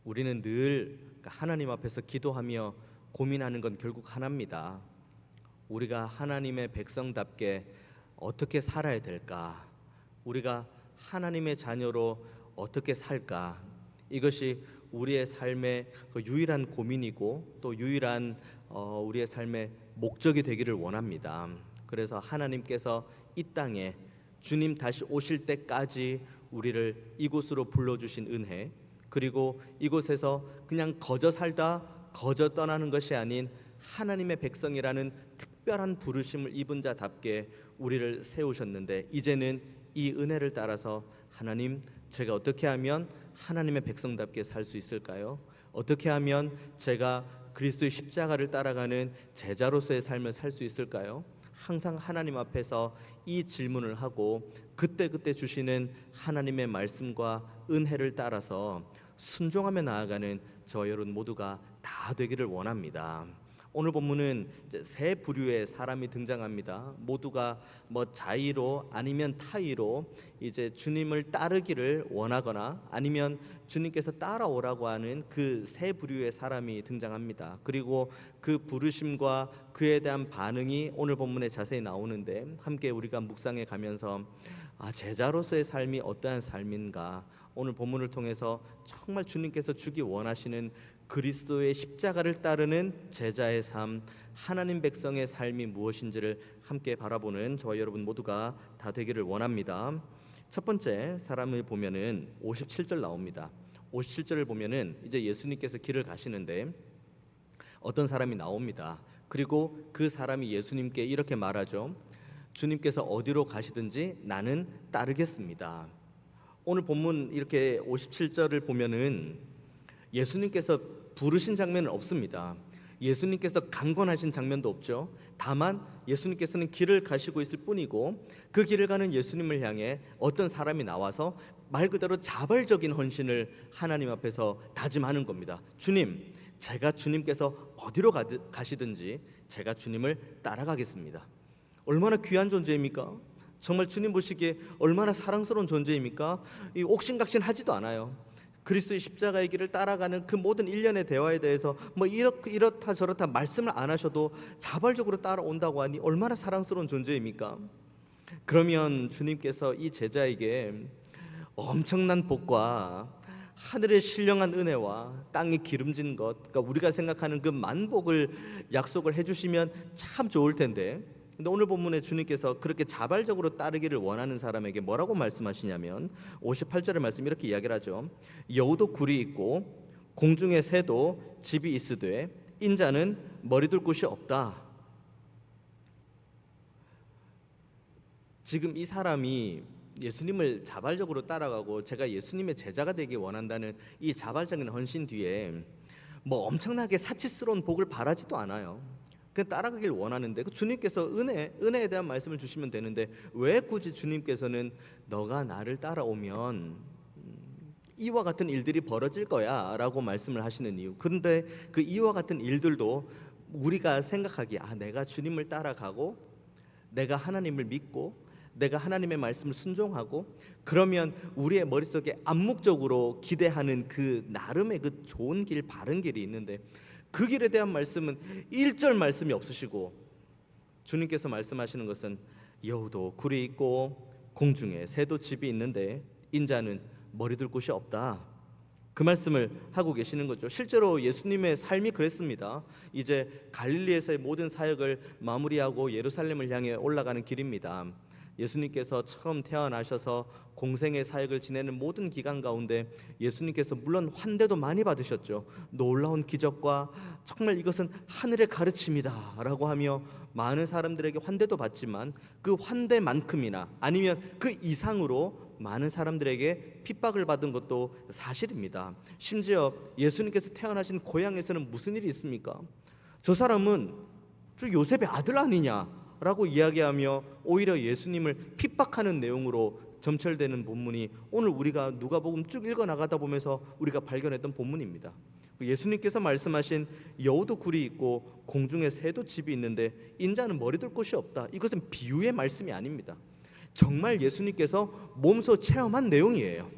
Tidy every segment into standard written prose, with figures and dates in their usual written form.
우리는 늘 하나님 앞에서 기도하며 고민하는 건 결국 하나입니다. 우리가 하나님의 백성답게 어떻게 살아야 될까? 우리가 하나님의 자녀로 어떻게 살까? 이것이 우리의 삶의 유일한 고민이고 또 유일한 우리의 삶의 목적이 되기를 원합니다. 그래서 하나님께서 이 땅에 주님 다시 오실 때까지 우리를 이곳으로 불러주신 은혜, 그리고 이곳에서 그냥 거저 살다 거저 떠나는 것이 아닌 하나님의 백성이라는 특별한 부르심을 입은 자답게 우리를 세우셨는데, 이제는 이 은혜를 따라서 하나님, 제가 어떻게 하면 하나님의 백성답게 살 수 있을까요? 어떻게 하면 제가 그리스도의 십자가를 따라가는 제자로서의 삶을 살 수 있을까요? 항상 하나님 앞에서 이 질문을 하고 그때그때 주시는 하나님의 말씀과 은혜를 따라서 순종하며 나아가는 저와 여러분 모두가 다 되기를 원합니다. 오늘 본문은 이제 세 부류의 사람이 등장합니다. 모두가 자의로 아니면 타의로 이제 주님을 따르기를 원하거나 아니면 주님께서 따라오라고 하는 그 세 부류의 사람이 등장합니다. 그리고 그 부르심과 그에 대한 반응이 오늘 본문에 자세히 나오는데, 함께 우리가 묵상해 가면서 제자로서의 삶이 어떠한 삶인가, 오늘 본문을 통해서 정말 주님께서 주기 원하시는 그리스도의 십자가를 따르는 제자의 삶, 하나님 백성의 삶이 무엇인지를 함께 바라보는 저와 여러분 모두가 다 되기를 원합니다. 첫 번째 사람을 보면은 57절 나옵니다. 57절을 보면은 이제 예수님께서 길을 가시는데 어떤 사람이 나옵니다. 그리고 그 사람이 예수님께 이렇게 말하죠. 주님께서 어디로 가시든지 나는 따르겠습니다. 오늘 본문 이렇게 57절을 보면은 예수님께서 부르신 장면은 없습니다. 예수님께서 강권하신 장면도 없죠. 다만 예수님께서는 길을 가시고 있을 뿐이고, 그 길을 가는 예수님을 향해 어떤 사람이 나와서 말 그대로 자발적인 헌신을 하나님 앞에서 다짐하는 겁니다. 주님, 제가 주님께서 어디로 가시든지 제가 주님을 따라가겠습니다. 얼마나 귀한 존재입니까? 정말 주님 보시기에 얼마나 사랑스러운 존재입니까? 옥신각신하지도 않아요. 그리스도의 십자가의 길을 따라가는 그 모든 일련의 대화에 대해서 이렇다 저렇다 말씀을 안 하셔도 자발적으로 따라온다고 하니 얼마나 사랑스러운 존재입니까? 그러면 주님께서 이 제자에게 엄청난 복과 하늘의 신령한 은혜와 땅이 기름진 것, 그러니까 우리가 생각하는 그 만복을 약속을 해주시면 참 좋을 텐데, 근데 오늘 본문에 주님께서 그렇게 자발적으로 따르기를 원하는 사람에게 뭐라고 말씀하시냐면 58절의 말씀 이렇게 이야기를 하죠. 여우도 굴이 있고 공중의 새도 집이 있으되 인자는 머리둘 곳이 없다. 지금 이 사람이 예수님을 자발적으로 따라가고 제가 예수님의 제자가 되기 원한다는 이 자발적인 헌신 뒤에 엄청나게 사치스러운 복을 바라지도 않아요. 그냥 따라가길 원하는데 주님께서 은혜에 대한 말씀을 주시면 되는데, 왜 굳이 주님께서는 너가 나를 따라오면 이와 같은 일들이 벌어질 거야 라고 말씀을 하시는 이유, 그런데 그 이와 같은 일들도 우리가 생각하기에 내가 주님을 따라가고 내가 하나님을 믿고 내가 하나님의 말씀을 순종하고 그러면 우리의 머릿속에 암묵적으로 기대하는 그 나름의 그 좋은 길, 바른 길이 있는데, 그 길에 대한 말씀은 1절 말씀이 없으시고 주님께서 말씀하시는 것은 여우도 굴이 있고 공중에 새도 집이 있는데 인자는 머리둘 곳이 없다. 그 말씀을 하고 계시는 거죠. 실제로 예수님의 삶이 그랬습니다. 이제 갈릴리에서의 모든 사역을 마무리하고 예루살렘을 향해 올라가는 길입니다. 예수님께서 처음 태어나셔서 공생의 사역을 지내는 모든 기간 가운데 예수님께서 물론 환대도 많이 받으셨죠. 놀라운 기적과 정말 이것은 하늘의 가르침이다 라고 하며 많은 사람들에게 환대도 받지만, 그 환대만큼이나 아니면 그 이상으로 많은 사람들에게 핍박을 받은 것도 사실입니다. 심지어 예수님께서 태어나신 고향에서는 무슨 일이 있습니까? 저 사람은 저 요셉의 아들 아니냐 라고 이야기하며 오히려 예수님을 핍박하는 내용으로 점철되는 본문이 오늘 우리가 누가복음 쭉 읽어나가다 보면서 우리가 발견했던 본문입니다. 예수님께서 말씀하신 여우도 굴이 있고 공중에 새도 집이 있는데 인자는 머리둘 곳이 없다, 이것은 비유의 말씀이 아닙니다. 정말 예수님께서 몸소 체험한 내용이에요.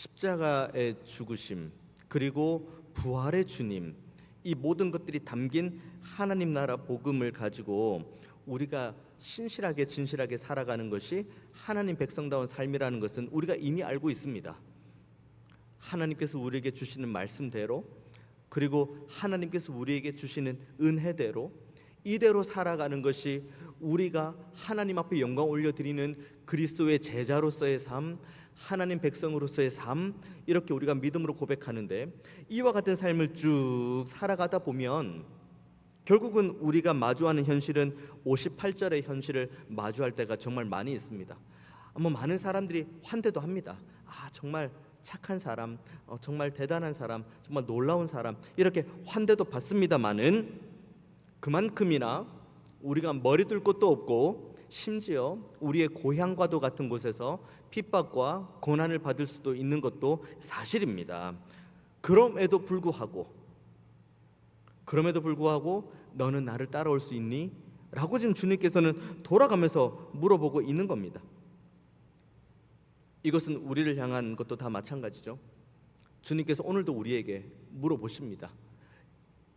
십자가의 죽으심 그리고 부활의 주님, 이 모든 것들이 담긴 하나님 나라 복음을 가지고 우리가 신실하게 진실하게 살아가는 것이 하나님 백성다운 삶이라는 것은 우리가 이미 알고 있습니다. 하나님께서 우리에게 주시는 말씀대로, 그리고 하나님께서 우리에게 주시는 은혜대로 이대로 살아가는 것이 우리가 하나님 앞에 영광 올려드리는 그리스도의 제자로서의 삶, 하나님 백성으로서의 삶, 이렇게 우리가 믿음으로 고백하는데, 이와 같은 삶을 쭉 살아가다 보면 결국은 우리가 마주하는 현실은 58절의 현실을 마주할 때가 정말 많이 있습니다. 많은 사람들이 환대도 합니다. 정말 착한 사람, 정말 대단한 사람, 정말 놀라운 사람, 이렇게 환대도 받습니다마는 그만큼이나 우리가 머리 둘 곳도 없고 심지어 우리의 고향과도 같은 곳에서 핍박과 고난을 받을 수도 있는 것도 사실입니다. 그럼에도 불구하고 너는 나를 따라올 수 있니? 라고 지금 주님께서는 돌아가면서 물어보고 있는 겁니다. 이것은 우리를 향한 것도 다 마찬가지죠. 주님께서 오늘도 우리에게 물어보십니다.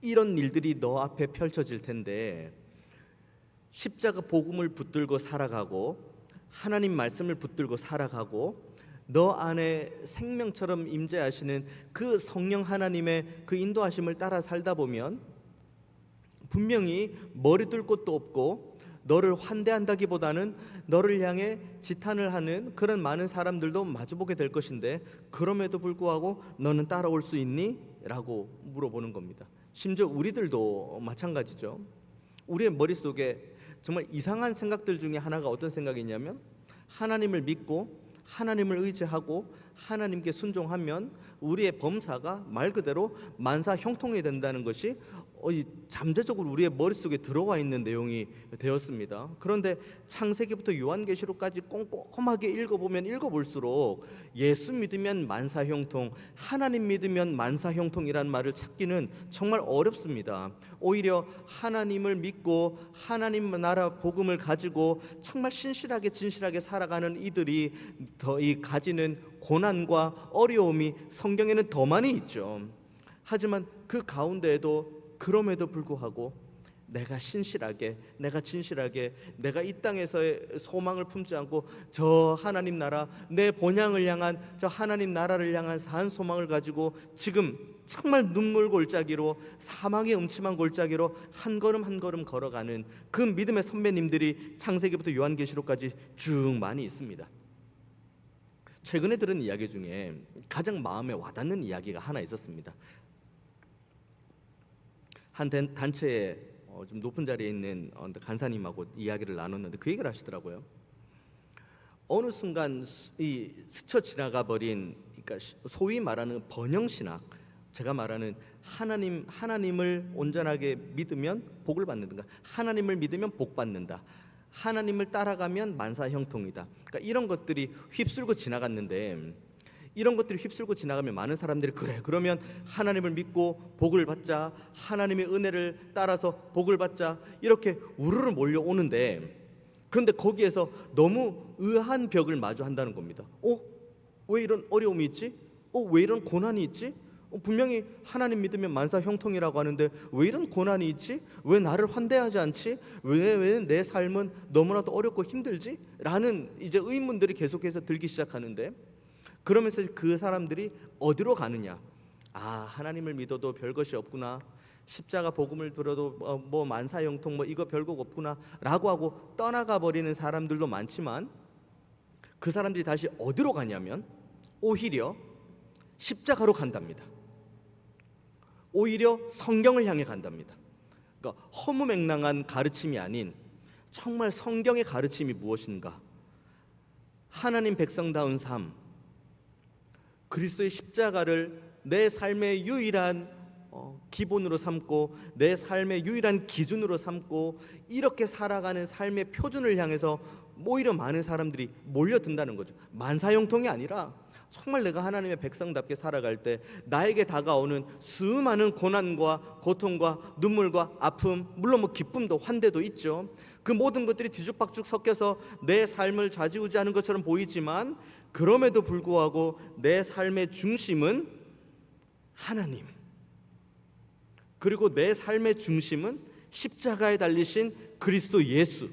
이런 일들이 너 앞에 펼쳐질 텐데 십자가 복음을 붙들고 살아가고 하나님 말씀을 붙들고 살아가고 너 안에 생명처럼 임재하시는 그 성령 하나님의 그 인도하심을 따라 살다 보면 분명히 머리 둘 곳도 없고 너를 환대한다기보다는 너를 향해 지탄을 하는 그런 많은 사람들도 마주보게 될 것인데, 그럼에도 불구하고 너는 따라올 수 있니? 라고 물어보는 겁니다. 심지어 우리들도 마찬가지죠. 우리의 머릿속에 정말 이상한 생각들 중에 하나가 어떤 생각이냐면, 하나님을 믿고 하나님을 의지하고 하나님께 순종하면 우리의 범사가 말 그대로 만사 형통이 된다는 것이 잠재적으로 우리의 머릿속에 들어와 있는 내용이 되었습니다. 그런데 창세기부터 요한계시록까지 꼼꼼하게 읽어보면 읽어볼수록 예수 믿으면 만사 형통, 하나님 믿으면 만사 형통이라는 말을 찾기는 정말 어렵습니다. 오히려 하나님을 믿고 하나님 나라 복음을 가지고 정말 신실하게 진실하게 살아가는 이들이 이 가지는 고난과 어려움이 성경에는 더 많이 있죠. 하지만 그 가운데에도 그럼에도 불구하고 내가 신실하게, 내가 진실하게, 내가 이 땅에서의 소망을 품지 않고 저 하나님 나라, 내 본향을 향한 저 하나님 나라를 향한 산 소망을 가지고 지금 정말 눈물 골짜기로, 사망의 음침한 골짜기로 한 걸음 한 걸음 걸어가는 그 믿음의 선배님들이 창세기부터 요한계시록까지 쭉 많이 있습니다. 최근에 들은 이야기 중에 가장 마음에 와닿는 이야기가 하나 있었습니다. 한 단체에 좀 높은 자리에 있는 간사님하고 이야기를 나눴는데 그 얘기를 하시더라고요. 어느 순간 이 스쳐 지나가 버린, 그러니까 소위 말하는 번영신학, 제가 말하는 하나님을 온전하게 믿으면 복을 받는다, 하나님을 믿으면 복 받는다, 하나님을 따라가면 만사 형통이다, 그러니까 이런 것들이 휩쓸고 지나갔는데, 이런 것들이 휩쓸고 지나가면 많은 사람들이 그래, 그러면 하나님을 믿고 복을 받자, 하나님의 은혜를 따라서 복을 받자, 이렇게 우르르 몰려오는데, 그런데 거기에서 너무 의아한 벽을 마주한다는 겁니다. 왜 이런 어려움이 있지? 왜 이런 고난이 있지? 분명히 하나님 믿으면 만사 형통이라고 하는데 왜 이런 고난이 있지? 왜 나를 환대하지 않지? 왜 내 삶은 너무나도 어렵고 힘들지? 라는 이제 의문들이 계속해서 들기 시작하는데, 그러면서 그 사람들이 어디로 가느냐? 하나님을 믿어도 별것이 없구나, 십자가 복음을 들어도 뭐 만사 형통 뭐 이거 별것 없구나 라고 하고 떠나가 버리는 사람들도 많지만, 그 사람들이 다시 어디로 가냐면 오히려 십자가로 간답니다. 오히려 성경을 향해 간답니다. 그러니까 허무맹랑한 가르침이 아닌 정말 성경의 가르침이 무엇인가, 하나님 백성다운 삶, 그리스도의 십자가를 내 삶의 유일한 기본으로 삼고 내 삶의 유일한 기준으로 삼고 이렇게 살아가는 삶의 표준을 향해서 오히려 많은 사람들이 몰려든다는 거죠. 만사형통이 아니라 정말 내가 하나님의 백성답게 살아갈 때 나에게 다가오는 수많은 고난과 고통과 눈물과 아픔, 물론 뭐 기쁨도 환대도 있죠. 그 모든 것들이 뒤죽박죽 섞여서 내 삶을 좌지우지하는 것처럼 보이지만 그럼에도 불구하고 내 삶의 중심은 하나님, 그리고 내 삶의 중심은 십자가에 달리신 그리스도 예수,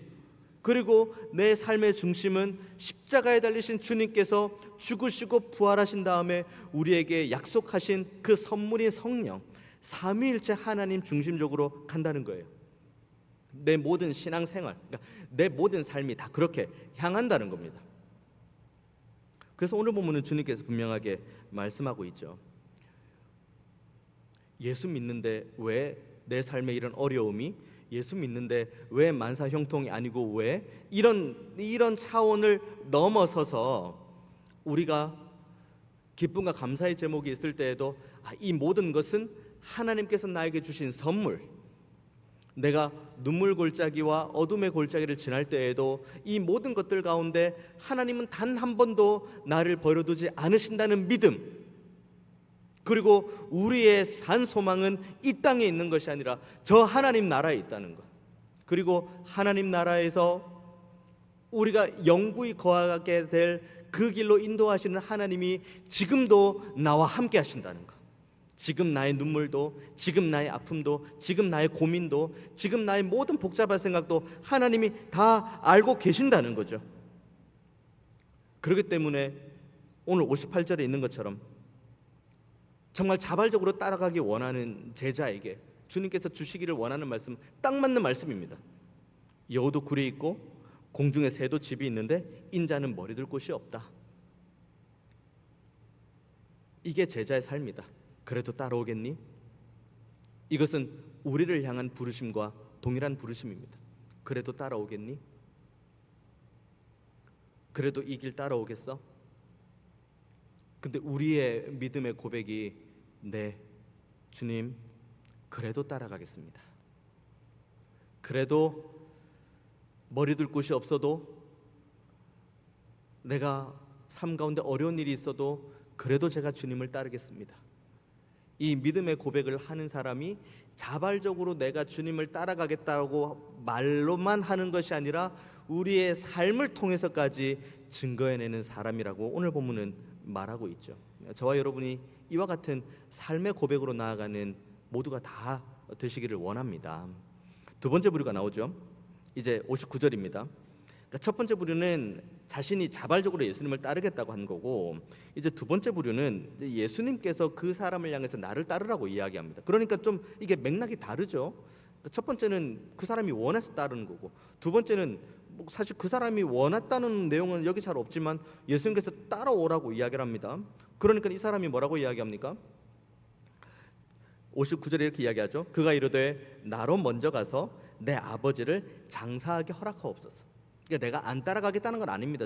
그리고 내 삶의 중심은 십자가에 달리신 주님께서 죽으시고 부활하신 다음에 우리에게 약속하신 그 선물인 성령, 삼위일체 하나님 중심적으로 간다는 거예요. 내 모든 신앙생활, 그러니까 내 모든 삶이 다 그렇게 향한다는 겁니다. 그래서 오늘 보면은 주님께서 분명하게 말씀하고 있죠. 예수 믿는데 왜 내 삶에 이런 어려움이, 예수 믿는데 왜 만사 형통이 아니고 왜 이런 차원을 넘어서서 우리가 기쁨과 감사의 제목이 있을 때에도 이 모든 것은 하나님께서 나에게 주신 선물, 내가 눈물 골짜기와 어둠의 골짜기를 지날 때에도 이 모든 것들 가운데 하나님은 단 한 번도 나를 버려두지 않으신다는 믿음, 그리고 우리의 산 소망은 이 땅에 있는 것이 아니라 저 하나님 나라에 있다는 것, 그리고 하나님 나라에서 우리가 영구히 거하게 될 그 길로 인도하시는 하나님이 지금도 나와 함께 하신다는 것, 지금 나의 눈물도, 지금 나의 아픔도, 지금 나의 고민도, 지금 나의 모든 복잡한 생각도 하나님이 다 알고 계신다는 거죠. 그렇기 때문에 오늘 58절에 있는 것처럼 정말 자발적으로 따라가기 원하는 제자에게 주님께서 주시기를 원하는 말씀, 딱 맞는 말씀입니다. 여우도 굴에 있고 공중에 새도 집이 있는데 인자는 머리둘 곳이 없다. 이게 제자의 삶이다. 그래도 따라오겠니? 이것은 우리를 향한 부르심과 동일한 부르심입니다. 그래도 따라오겠니? 그래도 이 길 따라오겠어? 근데 우리의 믿음의 고백이 네, 주님, 그래도 따라가겠습니다. 그래도 머리둘 곳이 없어도, 내가 삶 가운데 어려운 일이 있어도 그래도 제가 주님을 따르겠습니다. 이 믿음의 고백을 하는 사람이 자발적으로 내가 주님을 따라가겠다고 말로만 하는 것이 아니라 우리의 삶을 통해서까지 증거해내는 사람이라고 오늘 본문은 말하고 있죠. 저와 여러분이 이와 같은 삶의 고백으로 나아가는 모두가 다 되시기를 원합니다. 두 번째 부류가 나오죠. 이제 59절입니다. 그러니까 첫 번째 부류는 자신이 자발적으로 예수님을 따르겠다고 한 거고, 이제 두 번째 부류는 예수님께서 그 사람을 향해서 나를 따르라고 이야기합니다. 그러니까 좀 이게 맥락이 다르죠. 첫 번째는 그 사람이 원해서 따르는 거고, 두 번째는 사실 그 사람이 원했다는 내용은 여기 잘 없지만 예수님께서 따라오라고 이야기를 합니다. 그러니까 이 사람이 뭐라고 이야기합니까? 59절에 이렇게 이야기하죠. 그가 이르되 나로 먼저 가서 내 아버지를 장사하게 허락하옵소서. 그러니까 내가 안 따라가겠다는 건 아닙니다.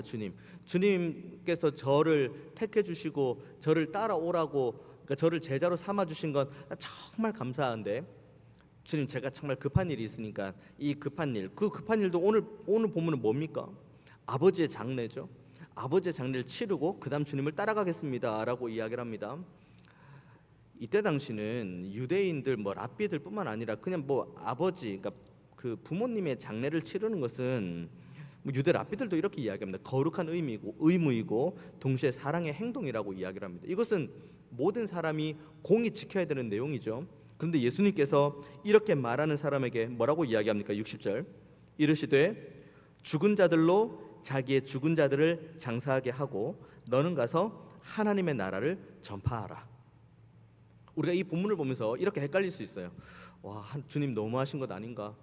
주님께서 저를 택해 주시고 저를 따라오라고, 그러니까 저를 제자로 삼아 주신 건 정말 감사한데, 주님, 제가 정말 급한 일이 있으니까 이 급한 일, 그 급한 일도 오늘 본문은 뭡니까? 아버지의 장례죠. 아버지의 장례를 치르고 그 다음 주님을 따라가겠습니다 라고 이야기를 합니다. 이때 당시는 유대인들 랍비들 뿐만 아니라 그냥 아버지, 그러니까 그 부모님의 장례를 치르는 것은 유대 랍비들도 이렇게 이야기합니다. 거룩한 의무이고 동시에 사랑의 행동이라고 이야기를 합니다. 이것은 모든 사람이 공히 지켜야 되는 내용이죠. 그런데 예수님께서 이렇게 말하는 사람에게 뭐라고 이야기합니까? 60절 이르시되 죽은 자들로 자기의 죽은 자들을 장사하게 하고 너는 가서 하나님의 나라를 전파하라. 우리가 이 본문을 보면서 이렇게 헷갈릴 수 있어요. 와, 주님 너무하신 것 아닌가?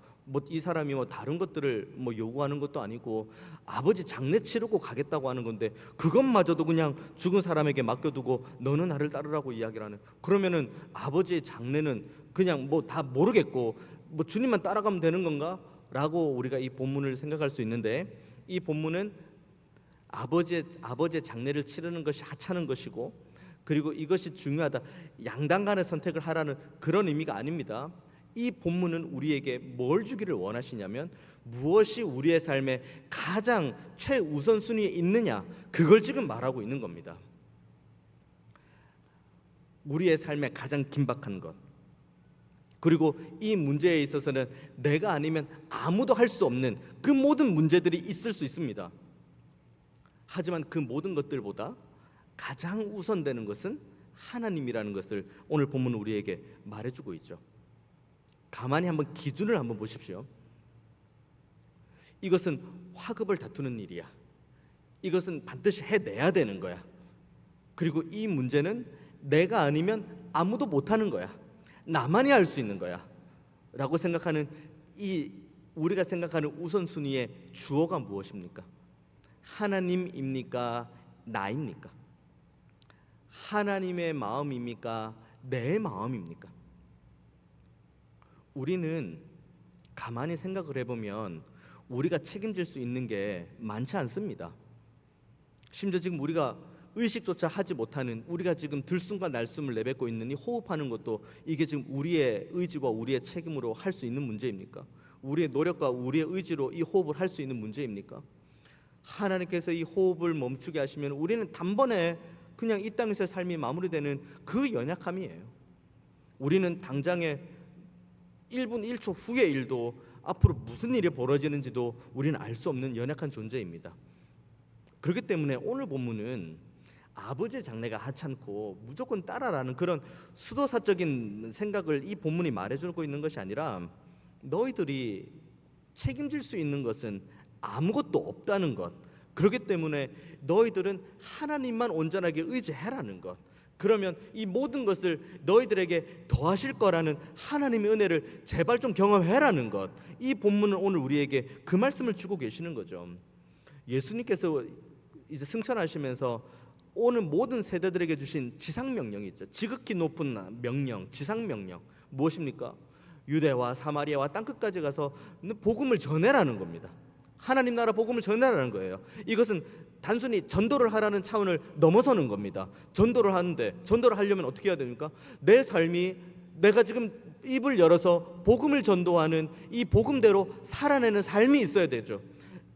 이 사람이 다른 것들을 요구하는 것도 아니고 아버지 장례 치르고 가겠다고 하는 건데 그것마저도 그냥 죽은 사람에게 맡겨두고 너는 나를 따르라고 이야기를 하는. 그러면은 아버지의 장례는 그냥 다 모르겠고 주님만 따라가면 되는 건가? 라고 우리가 이 본문을 생각할 수 있는데, 이 본문은 아버지의 장례를 치르는 것이 하찮은 것이고, 그리고 이것이 중요하다, 양당 간의 선택을 하라는 그런 의미가 아닙니다. 이 본문은 우리에게 뭘 주기를 원하시냐면 무엇이 우리의 삶에 가장 최우선순위에 있느냐, 그걸 지금 말하고 있는 겁니다. 우리의 삶에 가장 긴박한 것, 그리고 이 문제에 있어서는 내가 아니면 아무도 할 수 없는 그 모든 문제들이 있을 수 있습니다. 하지만 그 모든 것들보다 가장 우선되는 것은 하나님이라는 것을 오늘 본문은 우리에게 말해주고 있죠. 가만히 한번 기준을 한번 보십시오. 이것은 화급을 다투는 일이야. 이것은 반드시 해내야 되는 거야. 그리고 이 문제는 내가 아니면 아무도 못하는 거야. 나만이 할 수 있는 거야 라고 생각하는 이 우리가 생각하는 우선순위의 주어가 무엇입니까? 하나님입니까? 나입니까? 하나님의 마음입니까? 내 마음입니까? 우리는 가만히 생각을 해보면 우리가 책임질 수 있는 게 많지 않습니다. 심지어 지금 우리가 의식조차 하지 못하는, 우리가 지금 들숨과 날숨을 내뱉고 있는 이 호흡하는 것도 이게 지금 우리의 의지와 우리의 책임으로 할 수 있는 문제입니까? 우리의 노력과 우리의 의지로 이 호흡을 할 수 있는 문제입니까? 하나님께서 이 호흡을 멈추게 하시면 우리는 단번에 그냥 이 땅에서의 삶이 마무리되는 그 연약함이에요. 우리는 당장에 1분 1초 후의 일도, 앞으로 무슨 일이 벌어지는지도 우리는 알 수 없는 연약한 존재입니다. 그렇기 때문에 오늘 본문은 아버지의 장래가 하찮고 무조건 따라라는 그런 수도사적인 생각을 이 본문이 말해주고 있는 것이 아니라, 너희들이 책임질 수 있는 것은 아무것도 없다는 것, 그렇기 때문에 너희들은 하나님만 온전하게 의지해라는 것, 그러면 이 모든 것을 너희들에게 더하실 거라는 하나님의 은혜를 제발 좀 경험해라는 것, 이 본문은 오늘 우리에게 그 말씀을 주고 계시는 거죠. 예수님께서 이제 승천하시면서 오늘 모든 세대들에게 주신 지상명령이 있죠. 지극히 높은 명령, 지상명령 무엇입니까? 유대와 사마리아와 땅끝까지 가서 복음을 전해라는 겁니다. 하나님 나라 복음을 전해라는 거예요. 이것은 단순히 전도를 하라는 차원을 넘어서는 겁니다. 전도를 하는데, 전도를 하려면 어떻게 해야 됩니까? 내 삶이, 내가 지금 입을 열어서 복음을 전도하는 이 복음대로 살아내는 삶이 있어야 되죠.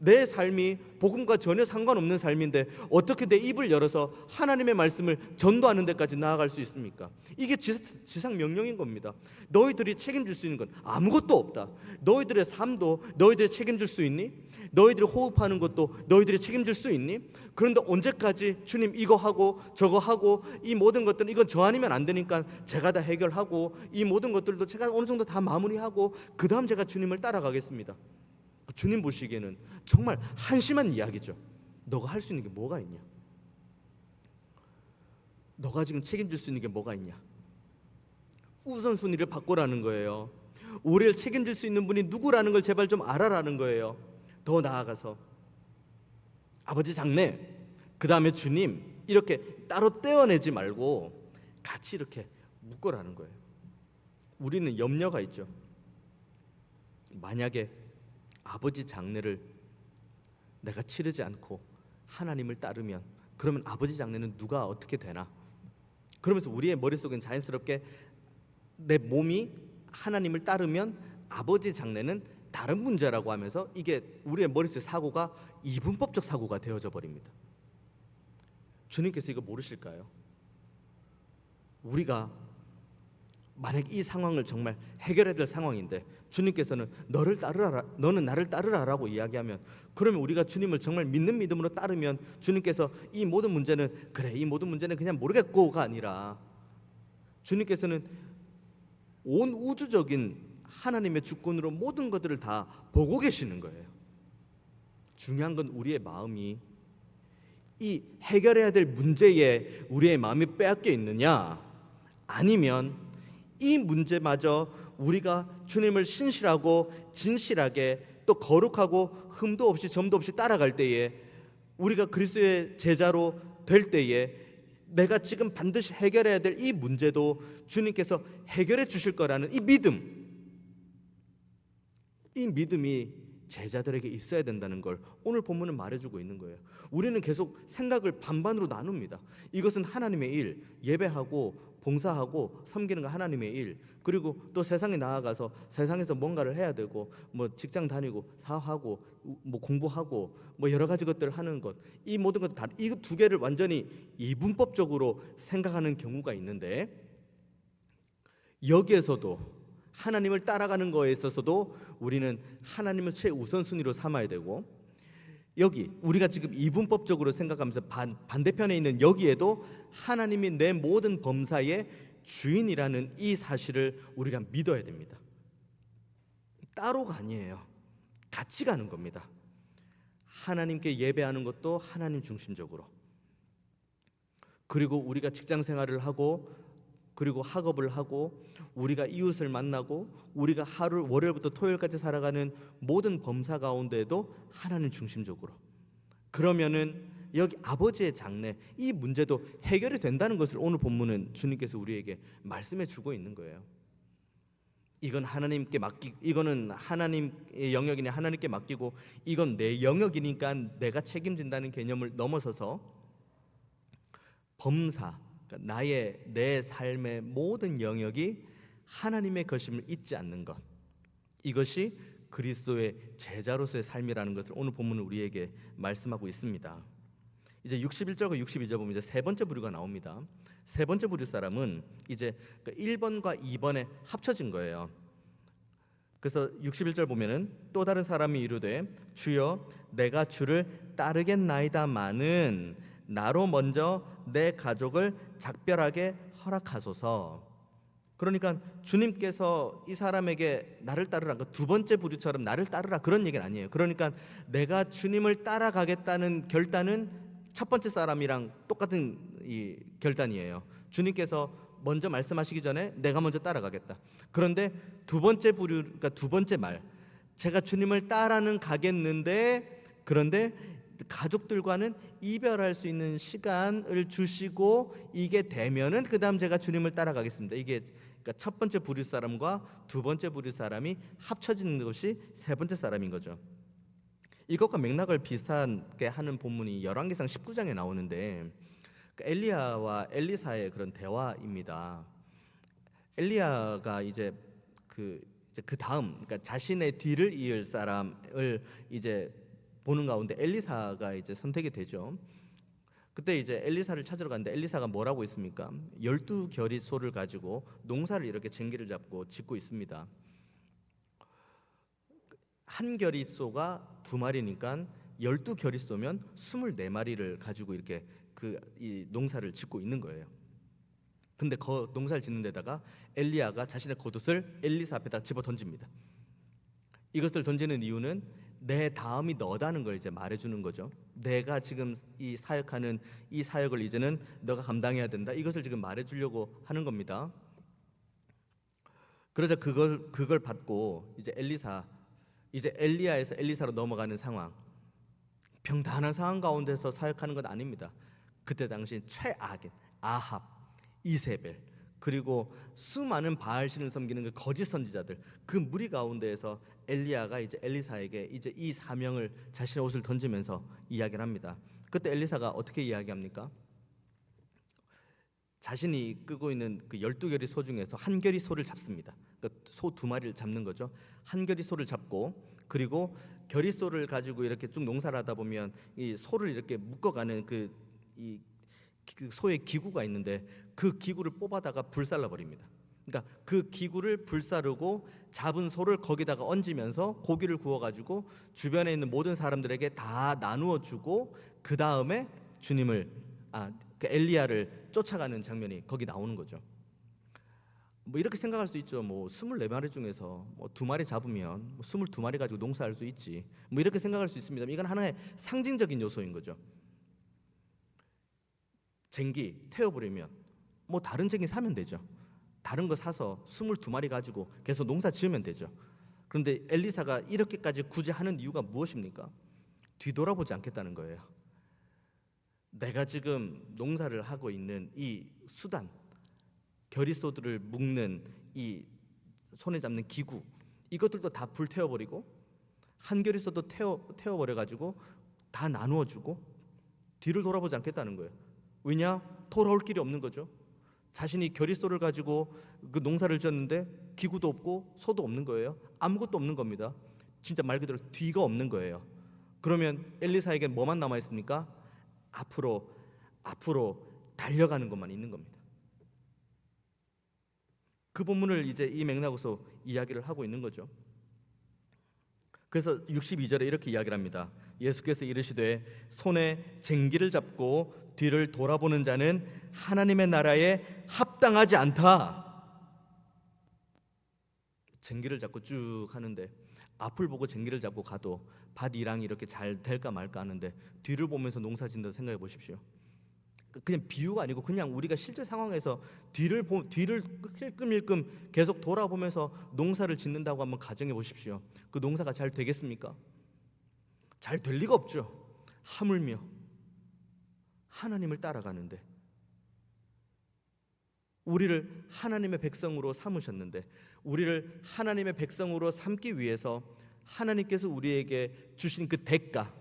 내 삶이 복음과 전혀 상관없는 삶인데 어떻게 내 입을 열어서 하나님의 말씀을 전도하는 데까지 나아갈 수 있습니까? 이게 지상 명령인 겁니다. 너희들이 책임질 수 있는 건 아무것도 없다. 너희들의 삶도 너희들이 책임질 수 있니? 너희들이 호흡하는 것도 너희들이 책임질 수 있니? 그런데 언제까지 주님 이거 하고 저거 하고 이 모든 것들은 이건 저 아니면 안 되니까 제가 다 해결하고 이 모든 것들도 제가 어느 정도 다 마무리하고 그 다음 제가 주님을 따라가겠습니다. 주님 보시기에는 정말 한심한 이야기죠. 너가 할 수 있는 게 뭐가 있냐? 너가 지금 책임질 수 있는 게 뭐가 있냐? 우선순위를 바꾸라는 거예요. 우리를 책임질 수 있는 분이 누구라는 걸 제발 좀 알아라는 거예요. 더 나아가서 아버지 장래, 그 다음에 주님, 이렇게 따로 떼어내지 말고 같이 이렇게 묶어라는 거예요. 우리는 염려가 있죠. 만약에 아버지 장례를 내가 치르지 않고 하나님을 따르면, 그러면 아버지 장례는 누가 어떻게 되나? 그러면서 우리의 머릿속엔 자연스럽게 내 몸이 하나님을 따르면 아버지 장례는 다른 문제라고 하면서 이게 우리의 머릿속 사고가 이분법적 사고가 되어져 버립니다. 주님께서 이거 모르실까요? 우리가 만약 이 상황을 정말 해결해야 될 상황인데 주님께서는 너를 따르라, 너는 나를 따르라라고 이야기하면, 그러면 우리가 주님을 정말 믿는 믿음으로 따르면 주님께서 이 모든 문제는 그래, 이 모든 문제는 그냥 모르겠고가 아니라 주님께서는 온 우주적인 하나님의 주권으로 모든 것들을 다 보고 계시는 거예요. 중요한 건 우리의 마음이 이 해결해야 될 문제에 우리의 마음이 빼앗겨 있느냐, 아니면 이 문제마저 우리가 주님을 신실하고 진실하게 또 거룩하고 흠도 없이 점도 없이 따라갈 때에, 우리가 그리스도의 제자로 될 때에 내가 지금 반드시 해결해야 될 이 문제도 주님께서 해결해 주실 거라는 이 믿음, 이 믿음이 제자들에게 있어야 된다는 걸 오늘 본문은 말해주고 있는 거예요. 우리는 계속 생각을 반반으로 나눕니다. 이것은 하나님의 일, 예배하고 봉사하고 섬기는 거 하나님의 일, 그리고 또 세상에 나아가서 세상에서 뭔가를 해야 되고, 뭐 직장 다니고 사하고 뭐 공부하고 뭐 여러 가지 것들을 하는 것, 이 모든 것 다 이 두 개를 완전히 이분법적으로 생각하는 경우가 있는데, 여기에서도 하나님을 따라가는 거에 있어서도 우리는 하나님을 최우선순위로 삼아야 되고, 여기 우리가 지금 이분법적으로 생각하면서 반대편에 있는 여기에도 하나님이 내 모든 범사의 주인이라는 이 사실을 우리가 믿어야 됩니다. 따로가 아니에요. 같이 가는 겁니다. 하나님께 예배하는 것도 하나님 중심적으로, 그리고 우리가 직장 생활을 하고, 그리고 학업을 하고, 우리가 이웃을 만나고, 우리가 하루 월요일부터 토요일까지 살아가는 모든 범사 가운데에도 하나님 중심적으로, 그러면은 여기 아버지의 장래, 이 문제도 해결이 된다는 것을 오늘 본문은 주님께서 우리에게 말씀해 주고 있는 거예요. 이건 하나님께 이거는 하나님의 영역이니 하나님께 맡기고, 이건 내 영역이니까 내가 책임진다는 개념을 넘어서서 범사, 그러니까 내 삶의 모든 영역이 하나님의 것임을 잊지 않는 것, 이것이 그리스도의 제자로서의 삶이라는 것을 오늘 본문은 우리에게 말씀하고 있습니다. 이제 61절과 62절 보면 이제 세 번째 부류가 나옵니다. 세 번째 부류 사람은 이제 1번과 2번에 합쳐진 거예요. 그래서 61절 보면은 또 다른 사람이 이르되 주여 내가 주를 따르겠나이다마는 나로 먼저 내 가족을 작별하게 허락하소서. 그러니까 주님께서 이 사람에게 나를 따르라, 두 번째 부류처럼 나를 따르라 그런 얘기는 아니에요. 그러니까 내가 주님을 따라가겠다는 결단은 첫 번째 사람이랑 똑같은 이 결단이에요. 주님께서 먼저 말씀하시기 전에 내가 먼저 따라가겠다. 그런데 두 번째 부류, 그러니까 두 번째 말, 제가 주님을 따라는 가겠는데, 그런데 가족들과는 이별할 수 있는 시간을 주시고, 이게 되면은 그 다음 제가 주님을 따라가겠습니다. 이게 그러니까 첫 번째 부류 사람과 두 번째 부류 사람이 합쳐지는 것이 세 번째 사람인 거죠. 이것과 맥락을 비슷하게 하는 본문이 열왕기상 19장에 나오는데, 엘리야와 엘리사의 그런 대화입니다. 엘리야가 이제 그 다음, 그러니까 자신의 뒤를 이을 사람을 이제 보는 가운데 엘리사가 이제 선택이 되죠. 그때 이제 엘리사를 찾으러 갔는데 엘리사가 뭐라고 있습니까? 12겨릿 소를 가지고 농사를 이렇게 쟁기를 잡고 짓고 있습니다. 한 겨릿 소가 2마리니까 12겨릿 소면 24마리를 가지고 이렇게 이 농사를 짓고 있는 거예요. 근데 그 농사를 짓는 데다가 엘리야가 자신의 겉옷을 엘리사 앞에다 집어 던집니다. 이것을 던지는 이유는 내 다음이 너다는 걸 이제 말해주는 거죠. 내가 지금 이 사역하는 이 사역을 이제는 너가 감당해야 된다, 이것을 지금 말해주려고 하는 겁니다. 그러자 그걸 받고 이제 엘리야에서 엘리사로 넘어가는 상황, 평탄한 상황 가운데서 사역하는 건 아닙니다. 그때 당시 최악인 아합, 이세벨, 그리고 수많은 바알신을 섬기는 그 거짓 선지자들, 그 무리 가운데에서 엘리야가 이제 엘리사에게 이제 이 사명을, 자신의 옷을 던지면서 이야기를 합니다. 그때 엘리사가 어떻게 이야기합니까? 자신이 끄고 있는 그 12겨릿 소 중에서 한 겨릿 소를 잡습니다. 그러니까 소 2마리를 잡는 거죠. 한 겨릿 소를 잡고, 그리고 겨릿 소를 가지고 이렇게 쭉 농사를 하다 보면 이 소를 이렇게 묶어가는 그 소의 기구가 있는데, 그 기구를 뽑아다가 불살라 버립니다. 그러니까 그 기구를 불사르고 잡은 소를 거기다가 얹으면서 고기를 구워가지고 주변에 있는 모든 사람들에게 다 나누어 주고, 그 다음에 그 엘리야를 쫓아가는 장면이 거기 나오는 거죠. 뭐 이렇게 생각할 수 있죠. 뭐 24마리 중에서 뭐 2마리 잡으면 뭐 22마리 가지고 농사할 수 있지, 뭐 이렇게 생각할 수 있습니다. 이건 하나의 상징적인 요소인 거죠. 쟁기 태워버리면 뭐 다른 쟁기 사면 되죠. 다른 거 사서 22마리 가지고 계속 농사 지으면 되죠. 그런데 엘리사가 이렇게까지 굳이 하는 이유가 무엇입니까? 뒤돌아보지 않겠다는 거예요. 내가 지금 농사를 하고 있는 이 수단, 겨릿소들을 묶는 이 손에 잡는 기구, 이것들도 다 불태워버리고 한 겨릿소도 태워버려가지고 다 나누어주고 뒤를 돌아보지 않겠다는 거예요. 왜냐? 돌아올 길이 없는 거죠. 자신이 겨릿소를 가지고 그 농사를 지었는데 기구도 없고 소도 없는 거예요. 아무것도 없는 겁니다. 진짜 말 그대로 뒤가 없는 거예요. 그러면 엘리사에게 뭐만 남아 있습니까? 앞으로 달려가는 것만 있는 겁니다. 그 본문을 이제 이 맥락에서 이야기를 하고 있는 거죠. 그래서 62절에 이렇게 이야기를 합니다. 예수께서 이르시되 손에 쟁기를 잡고 뒤를 돌아보는 자는 하나님의 나라에 합당하지 않다. 쟁기를 잡고 쭉 하는데 앞을 보고 쟁기를 잡고 가도 밭 일항이 이렇게 잘 될까 말까 하는데 뒤를 보면서 농사 짓는다고 생각해 보십시오. 그냥 비유가 아니고 그냥 우리가 실제 상황에서 뒤를 힐끔힐끔 계속 돌아보면서 농사를 짓는다고 한번 가정해 보십시오. 그 농사가 잘 되겠습니까? 잘 될 리가 없죠. 하물며 하나님을 따라가는데, 우리를 하나님의 백성으로 삼으셨는데, 우리를 하나님의 백성으로 삼기 위해서 하나님께서 우리에게 주신 그 대가,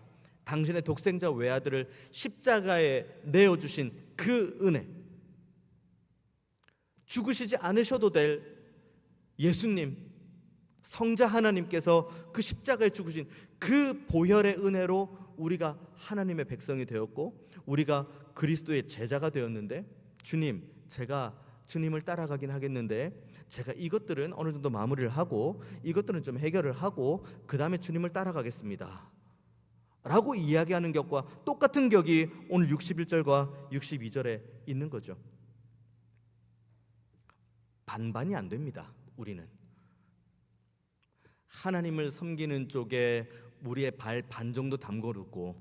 당신의 독생자 외아들을 십자가에 내어주신 그 은혜, 죽으시지 않으셔도 될 예수님, 성자 하나님께서 그 십자가에 죽으신 그 보혈의 은혜로 우리가 하나님의 백성이 되었고, 우리가 그리스도의 제자가 되었는데, 주님, 제가 주님을 따라가긴 하겠는데 제가 이것들은 어느 정도 마무리를 하고 이것들은 좀 해결을 하고 그 다음에 주님을 따라가겠습니다 라고 이야기하는 격과 똑같은 격이 오늘 61절과 62절에 있는 거죠. 반반이 안 됩니다. 우리는 하나님을 섬기는 쪽에 우리의 발 반 정도 담궈놓고,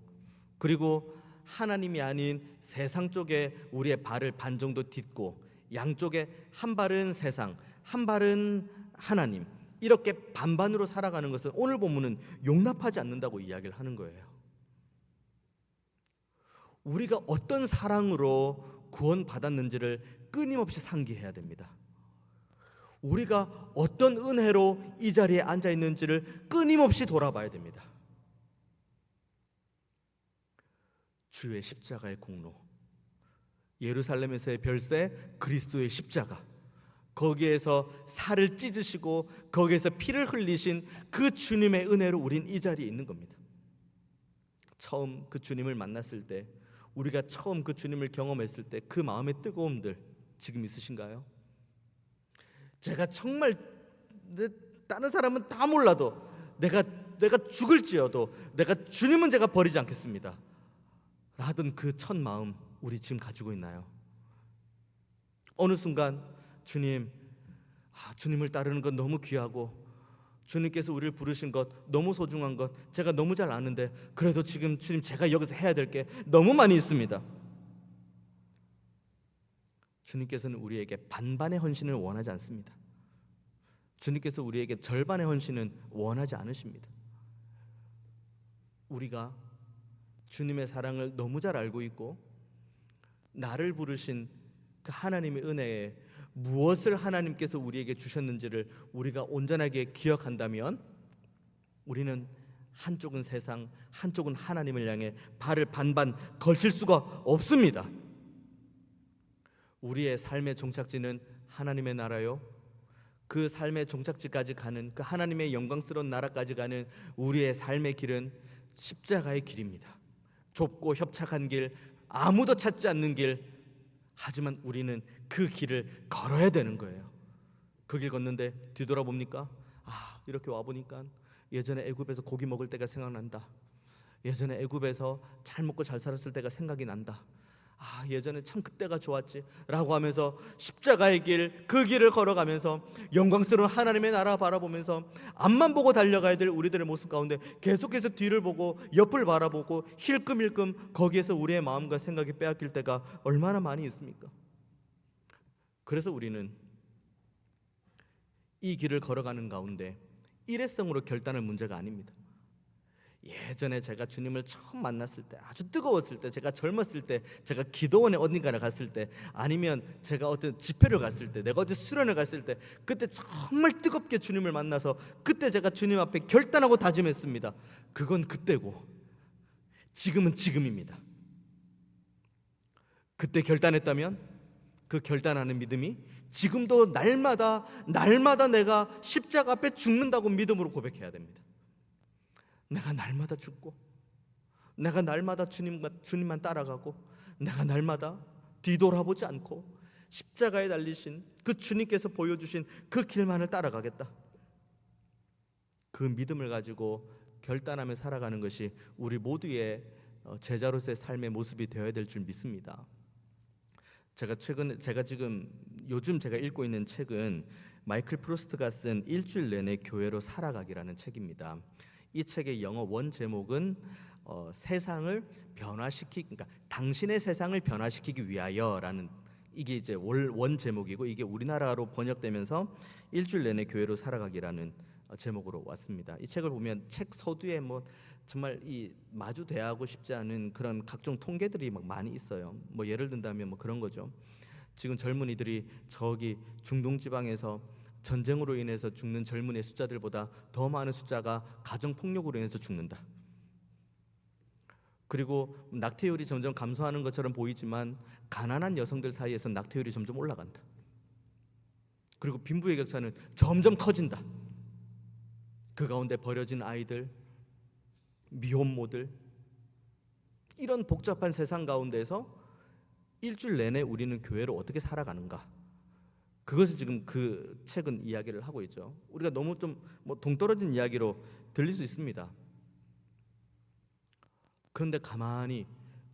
그리고 하나님이 아닌 세상 쪽에 우리의 발을 반 정도 딛고, 양쪽에 한 발은 세상, 한 발은 하나님, 이렇게 반반으로 살아가는 것은 오늘 본문은 용납하지 않는다고 이야기를 하는 거예요. 우리가 어떤 사랑으로 구원받았는지를 끊임없이 상기해야 됩니다. 우리가 어떤 은혜로 이 자리에 앉아 있는지를 끊임없이 돌아봐야 됩니다. 주의 십자가의 공로, 예루살렘에서의 별세, 그리스도의 십자가, 거기에서 살을 찢으시고 거기에서 피를 흘리신 그 주님의 은혜로 우린 이 자리에 있는 겁니다. 처음 그 주님을 만났을 때, 우리가 처음 그 주님을 경험했을 때 그 마음의 뜨거움들 지금 있으신가요? 제가 정말 다른 사람은 다 몰라도 내가 죽을지어도 내가 주님은 제가 버리지 않겠습니다 하던 그 첫 마음 우리 지금 가지고 있나요? 어느 순간 주님을 따르는 건 너무 귀하고 주님께서 우리를 부르신 것 너무 소중한 것 제가 너무 잘 아는데, 그래도 지금 주님 제가 여기서 해야 될 게 너무 많이 있습니다. 주님께서는 우리에게 반반의 헌신을 원하지 않습니다. 주님께서 우리에게 절반의 헌신은 원하지 않으십니다. 우리가 주님의 사랑을 너무 잘 알고 있고 나를 부르신 그 하나님의 은혜에 무엇을 하나님께서 우리에게 주셨는지를 우리가 온전하게 기억한다면, 우리는 한쪽은 세상, 한쪽은 하나님을 향해 발을 반반 걸칠 수가 없습니다. 우리의 삶의 종착지는 하나님의 나라요, 그 삶의 종착지까지 가는, 그 하나님의 영광스러운 나라까지 가는 우리의 삶의 길은 십자가의 길입니다. 좁고 협착한 길, 아무도 찾지 않는 길, 하지만 우리는 그 길을 걸어야 되는 거예요. 그 길 걷는데 뒤돌아봅니까? 이렇게 와보니까 예전에 애굽에서 고기 먹을 때가 생각난다. 예전에 애굽에서 잘 먹고 잘 살았을 때가 생각이 난다. 예전에 참 그때가 좋았지 라고 하면서 십자가의 길, 그 길을 걸어가면서 영광스러운 하나님의 나라 바라보면서 앞만 보고 달려가야 될 우리들의 모습 가운데 계속해서 뒤를 보고 옆을 바라보고 힐끔힐끔 거기에서 우리의 마음과 생각이 빼앗길 때가 얼마나 많이 있습니까? 그래서 우리는 이 길을 걸어가는 가운데 일회성으로 결단할 문제가 아닙니다. 예전에 제가 주님을 처음 만났을 때, 아주 뜨거웠을 때, 제가 젊었을 때, 제가 기도원에 어딘가를 갔을 때, 아니면 제가 어떤 집회를 갔을 때, 내가 어디 수련을 갔을 때, 그때 정말 뜨겁게 주님을 만나서 그때 제가 주님 앞에 결단하고 다짐했습니다. 그건 그때고 지금은 지금입니다. 그때 결단했다면 그 결단하는 믿음이 지금도 날마다 내가 십자가 앞에 죽는다고 믿음으로 고백해야 됩니다. 내가 날마다 죽고, 내가 날마다 주님만 따라가고, 내가 날마다 뒤돌아보지 않고 십자가에 달리신 그 주님께서 보여주신 그 길만을 따라가겠다. 그 믿음을 가지고 결단하며 살아가는 것이 우리 모두의 제자로서의 삶의 모습이 되어야 될 줄 믿습니다. 요즘 제가 읽고 있는 책은 마이클 프로스트가 쓴 일주일 내내 교회로 살아가기라는 책입니다. 이 책의 영어 원 제목은 세상을 그러니까 당신의 세상을 변화시키기 위하여라는, 이게 이제 원 제목이고, 이게 우리나라로 번역되면서 일주일 내내 교회로 살아가기라는 제목으로 왔습니다. 이 책을 보면 책 서두에 뭐 정말 이 마주 대하고 싶지 않은 그런 각종 통계들이 막 많이 있어요. 뭐 예를 든다면 뭐 그런 거죠. 지금 젊은이들이 저기 중동 지방에서 전쟁으로 인해서 죽는 젊은이의 숫자들보다 더 많은 숫자가 가정 폭력으로 인해서 죽는다. 그리고 낙태율이 점점 감소하는 것처럼 보이지만 가난한 여성들 사이에서 낙태율이 점점 올라간다. 그리고 빈부의 격차는 점점 커진다. 그 가운데 버려진 아이들, 미혼모들, 이런 복잡한 세상 가운데서 일주일 내내 우리는 교회로 어떻게 살아가는가, 그것을 지금 그 책은 이야기를 하고 있죠. 우리가 너무 좀 동떨어진 이야기로 들릴 수 있습니다. 그런데 가만히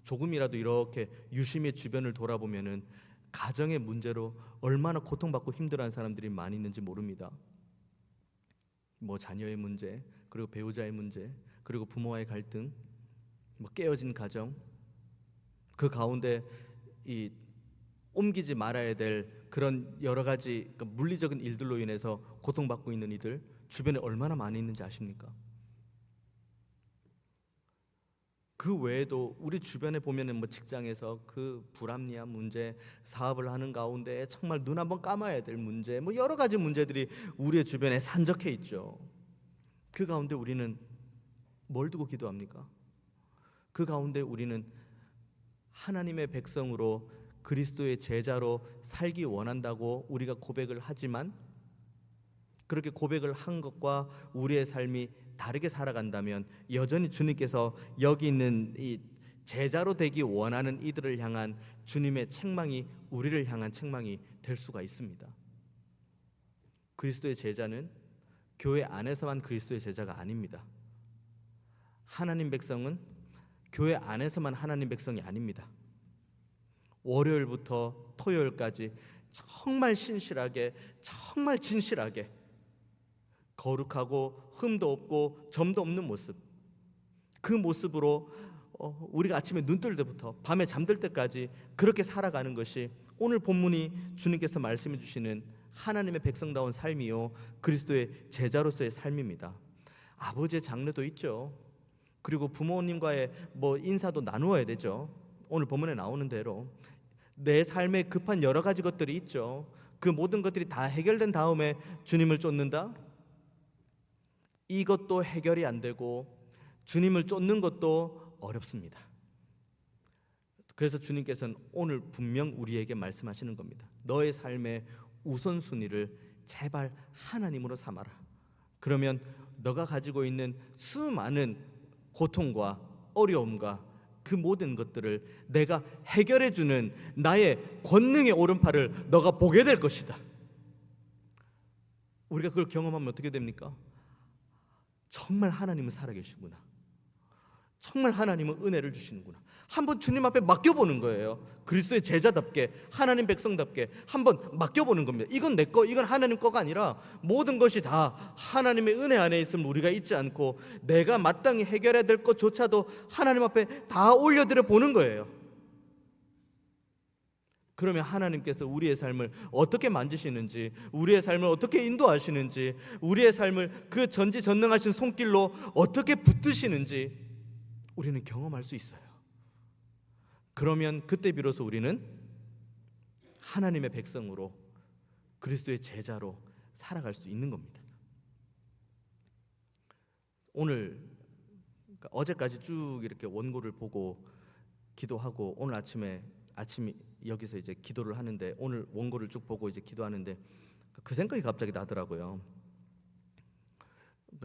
조금이라도 이렇게 유심히 주변을 돌아보면은 가정의 문제로 얼마나 고통받고 힘들어하는 사람들이 많이 있는지 모릅니다. 뭐 자녀의 문제, 그리고 배우자의 문제, 그리고 부모와의 갈등, 뭐 깨어진 가정, 그 가운데 이 옮기지 말아야 될 그런 여러 가지 물리적인 일들로 인해서 고통받고 있는 이들 주변에 얼마나 많이 있는지 아십니까? 그 외에도 우리 주변에 보면은 뭐 직장에서 그 불합리한 문제, 사업을 하는 가운데 정말 눈 한번 감아야 될 문제, 뭐 여러 가지 문제들이 우리의 주변에 산적해 있죠. 그 가운데 우리는 뭘 두고 기도합니까? 그 가운데 우리는 하나님의 백성으로 그리스도의 제자로 살기 원한다고 우리가 고백을 하지만, 그렇게 고백을 한 것과 우리의 삶이 다르게 살아간다면 여전히 주님께서 여기 있는 이 제자로 되기 원하는 이들을 향한 주님의 책망이 우리를 향한 책망이 될 수가 있습니다. 그리스도의 제자는 교회 안에서만 그리스도의 제자가 아닙니다. 하나님 백성은 교회 안에서만 하나님 백성이 아닙니다. 월요일부터 토요일까지 정말 신실하게, 정말 진실하게 거룩하고 흠도 없고 점도 없는 모습, 그 모습으로 우리가 아침에 눈 뜰 때부터 밤에 잠들 때까지 그렇게 살아가는 것이 오늘 본문이 주님께서 말씀해 주시는 하나님의 백성다운 삶이요, 그리스도의 제자로서의 삶입니다. 아버지의 장례도 있죠. 그리고 부모님과의 인사도 나누어야 되죠. 오늘 본문에 나오는 대로 내 삶에 급한 여러 가지 것들이 있죠. 그 모든 것들이 다 해결된 다음에 주님을 쫓는다? 이것도 해결이 안 되고 주님을 쫓는 것도 어렵습니다. 그래서 주님께서는 오늘 분명 우리에게 말씀하시는 겁니다. 너의 삶의 우선순위를 제발 하나님으로 삼아라. 그러면 너가 가지고 있는 수많은 고통과 어려움과 그 모든 것들을 내가 해결해주는 나의 권능의 오른팔을 너가 보게 될 것이다. 우리가 그걸 경험하면 어떻게 됩니까? 정말 하나님은 살아계시구나, 정말 하나님은 은혜를 주시는구나, 한번 주님 앞에 맡겨보는 거예요. 그리스도의 제자답게, 하나님 백성답게 한번 맡겨보는 겁니다. 이건 내 거, 이건 하나님 거가 아니라 모든 것이 다 하나님의 은혜 안에 있음을 우리가 잊지 않고 내가 마땅히 해결해야 될 것조차도 하나님 앞에 다 올려드려 보는 거예요. 그러면 하나님께서 우리의 삶을 어떻게 만지시는지, 우리의 삶을 어떻게 인도하시는지, 우리의 삶을 그 전지전능하신 손길로 어떻게 붙드시는지 우리는 경험할 수 있어요. 그러면 그때 비로소 우리는 하나님의 백성으로 그리스도의 제자로 살아갈 수 있는 겁니다. 오늘 어제까지 쭉 이렇게 원고를 보고 기도하고 오늘 아침에 여기서 이제 기도를 하는데, 오늘 원고를 쭉 보고 이제 기도하는데 그 생각이 갑자기 나더라고요.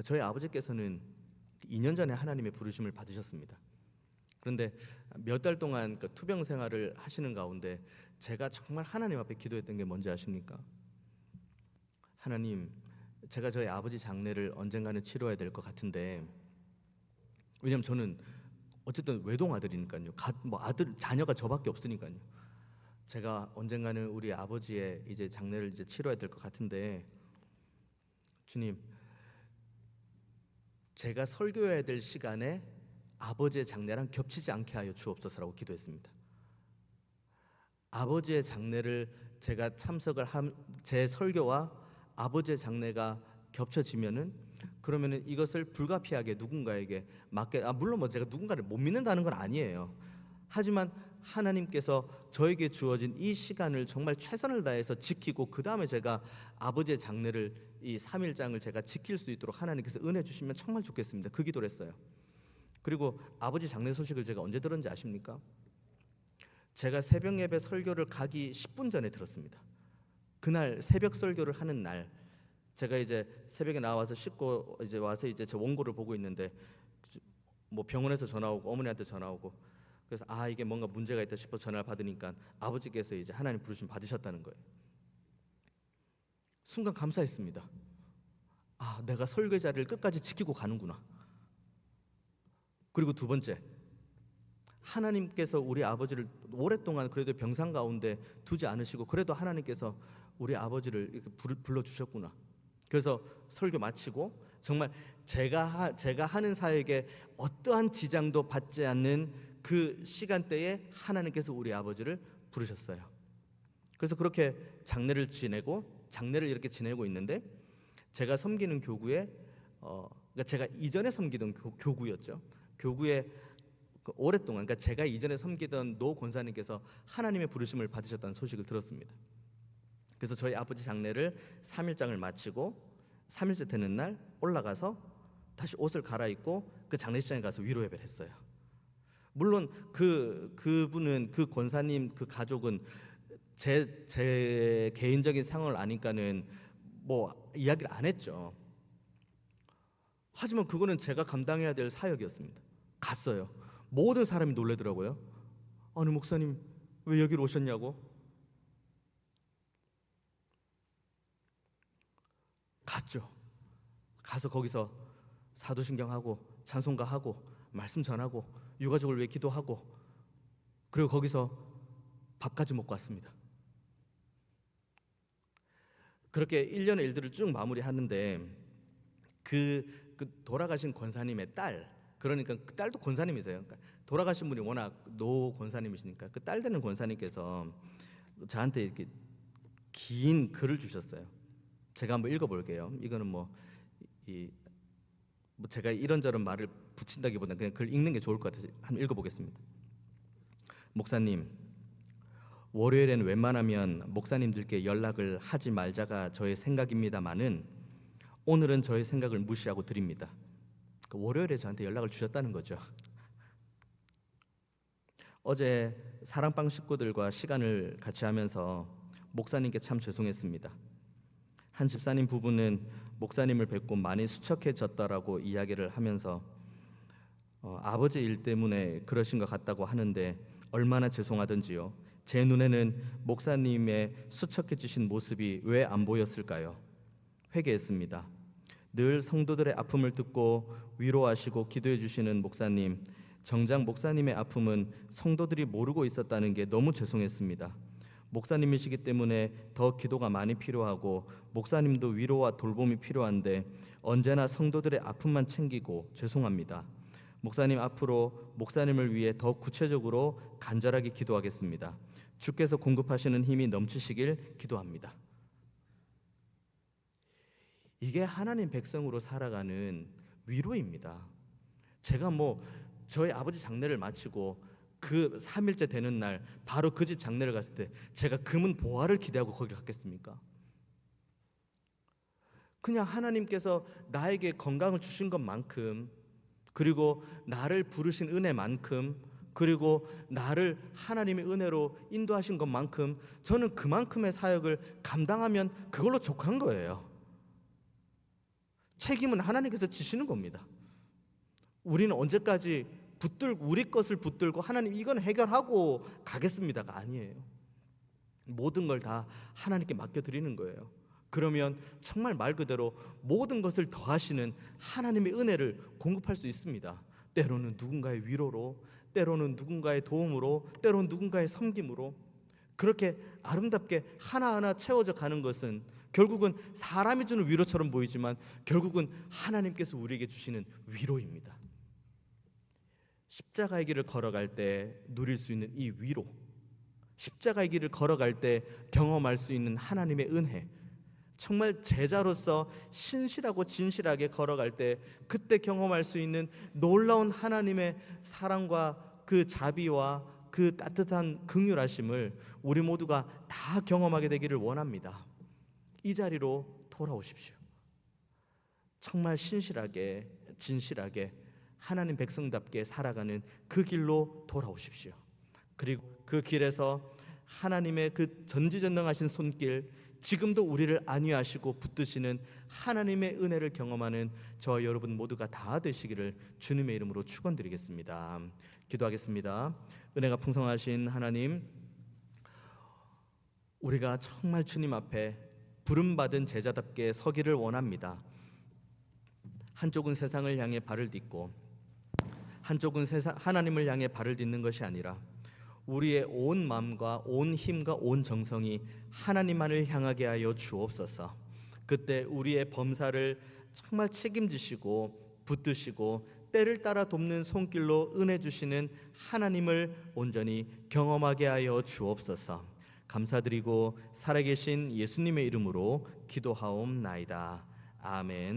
저희 아버지께서는 2년 전에 하나님의 부르심을 받으셨습니다. 그런데 몇 달 동안 그 투병 생활을 하시는 가운데 제가 정말 하나님 앞에 기도했던 게 뭔지 아십니까? 하나님, 제가 저희 아버지 장례를 언젠가는 치러야 될 것 같은데, 왜냐면 저는 어쨌든 외동 아들이니까요. 뭐 아들 자녀가 저밖에 없으니까요. 제가 언젠가는 우리 아버지의 이제 장례를 이제 치러야 될 것 같은데, 주님, 제가 설교해야 될 시간에 아버지의 장례랑 겹치지 않게 하여 주옵소서라고 기도했습니다. 아버지의 장례를 제가 제 설교와 아버지의 장례가 겹쳐지면은 그러면은 이것을 불가피하게 누군가에게 맡게, 물론 뭐 제가 누군가를 못 믿는다는 건 아니에요. 하지만 하나님께서 저에게 주어진 이 시간을 정말 최선을 다해서 지키고 그 다음에 제가 아버지의 장례를 이 3일장을 제가 지킬 수 있도록 하나님께서 은혜 주시면 정말 좋겠습니다. 그 기도를 했어요. 그리고 아버지 장례 소식을 제가 언제 들었는지 아십니까? 제가 새벽 예배 설교를 가기 10분 전에 들었습니다. 그날 새벽 설교를 하는 날 제가 이제 새벽에 나와서 씻고 이제 와서 이제 제 원고를 보고 있는데 뭐 병원에서 전화 오고 어머니한테 전화 오고 그래서 이게 뭔가 문제가 있다 싶어 전화를 받으니까 아버지께서 이제 하나님 부르심 받으셨다는 거예요. 순간 감사했습니다. 내가 설교 자리를 끝까지 지키고 가는구나. 그리고 두 번째, 하나님께서 우리 아버지를 오랫동안 그래도 병상 가운데 두지 않으시고 그래도 하나님께서 우리 아버지를 이렇게 불러주셨구나. 그래서 설교 마치고 정말 제가 하는 사역에 어떠한 지장도 받지 않는 그 시간대에 하나님께서 우리 아버지를 부르셨어요. 그래서 그렇게 장례를 이렇게 지내고 있는데 제가 섬기는 교구에 그러니까 제가 이전에 섬기던 교구였죠. 교구에 오랫동안 그러니까 제가 이전에 섬기던 노 권사님께서 하나님의 부르심을 받으셨다는 소식을 들었습니다. 그래서 저희 아버지 장례를 3일장을 마치고 3일째 되는 날 올라가서 다시 옷을 갈아입고 그 장례식장에 가서 위로 예배를 했어요. 물론 그분은 그 권사님 그 가족은 제 개인적인 상황을 아니까는 뭐 이야기를 안 했죠. 하지만 그거는 제가 감당해야 될 사역이었습니다. 갔어요. 모든 사람이 놀라더라고요. 아니 목사님 왜 여기로 오셨냐고. 갔죠. 가서 거기서 사도신경하고 찬송가하고 말씀 전하고 유가족을 위해 기도하고 그리고 거기서 밥까지 먹고 왔습니다. 그렇게 1년의 일들을 쭉 마무리하는데 그 돌아가신 권사님의 딸, 그러니까 그 딸도 권사님이세요. 그러니까 돌아가신 분이 워낙 노 권사님이시니까 그 딸 되는 권사님께서 저한테 이렇게 긴 글을 주셨어요. 제가 한번 읽어볼게요. 이거는 뭐 제가 이런저런 말을 붙인다기보다는 그냥 글 읽는 게 좋을 것 같아서 한번 읽어보겠습니다. 목사님, 월요일엔 웬만하면 목사님들께 연락을 하지 말자가 저의 생각입니다만은 오늘은 저의 생각을 무시하고 드립니다. 월요일에 저한테 연락을 주셨다는 거죠. 어제 사랑방 식구들과 시간을 같이 하면서 목사님께 참 죄송했습니다. 한 집사님 부부는 목사님을 뵙고 많이 수척해졌다라고 이야기를 하면서 아버지 일 때문에 그러신 것 같다고 하는데 얼마나 죄송하던지요. 제 눈에는 목사님의 수척해지신 모습이 왜 안 보였을까요? 회개했습니다. 늘 성도들의 아픔을 듣고 위로하시고 기도해 주시는 목사님, 정작 목사님의 아픔은 성도들이 모르고 있었다는 게 너무 죄송했습니다. 목사님이시기 때문에 더 기도가 많이 필요하고 목사님도 위로와 돌봄이 필요한데 언제나 성도들의 아픔만 챙기고 죄송합니다. 목사님 앞으로 목사님을 위해 더 구체적으로 간절하게 기도하겠습니다. 주께서 공급하시는 힘이 넘치시길 기도합니다. 이게 하나님 백성으로 살아가는 위로입니다. 제가 저희 아버지 장례를 마치고 그 3일째 되는 날 바로 그 집 장례를 갔을 때 제가 금은 보화를 기대하고 거기 갔겠습니까? 그냥 하나님께서 나에게 건강을 주신 것만큼 그리고 나를 부르신 은혜만큼 그리고 나를 하나님의 은혜로 인도하신 것만큼 저는 그만큼의 사역을 감당하면 그걸로 족한 거예요. 책임은 하나님께서 지시는 겁니다. 우리는 언제까지 붙들고 우리 것을 붙들고 하나님 이건 해결하고 가겠습니다가 아니에요. 모든 걸 다 하나님께 맡겨드리는 거예요. 그러면 정말 말 그대로 모든 것을 더하시는 하나님의 은혜를 공급할 수 있습니다. 때로는 누군가의 위로로, 때로는 누군가의 도움으로, 때로는 누군가의 섬김으로 그렇게 아름답게 하나하나 채워져 가는 것은 결국은 사람이 주는 위로처럼 보이지만 결국은 하나님께서 우리에게 주시는 위로입니다. 십자가의 길을 걸어갈 때 누릴 수 있는 이 위로, 십자가의 길을 걸어갈 때 경험할 수 있는 하나님의 은혜, 정말 제자로서 신실하고 진실하게 걸어갈 때 그때 경험할 수 있는 놀라운 하나님의 사랑과 그 자비와 그 따뜻한 긍휼하심을 우리 모두가 다 경험하게 되기를 원합니다. 이 자리로 돌아오십시오. 정말 신실하게 진실하게 하나님 백성답게 살아가는 그 길로 돌아오십시오. 그리고 그 길에서 하나님의 그 전지전능하신 손길, 지금도 우리를 안위하시고 붙드시는 하나님의 은혜를 경험하는 저와 여러분 모두가 다 되시기를 주님의 이름으로 축원드리겠습니다. 기도하겠습니다. 은혜가 풍성하신 하나님, 우리가 정말 주님 앞에 부름받은 제자답게 서기를 원합니다. 한쪽은 세상을 향해 발을 딛고 한쪽은 하나님을 향해 발을 딛는 것이 아니라 우리의 온 마음과 온 힘과 온 정성이 하나님만을 향하게 하여 주옵소서. 그때 우리의 범사를 정말 책임지시고 붙드시고 때를 따라 돕는 손길로 은혜 주시는 하나님을 온전히 경험하게 하여 주옵소서. 감사드리고 살아계신 예수님의 이름으로 기도하옵나이다. 아멘.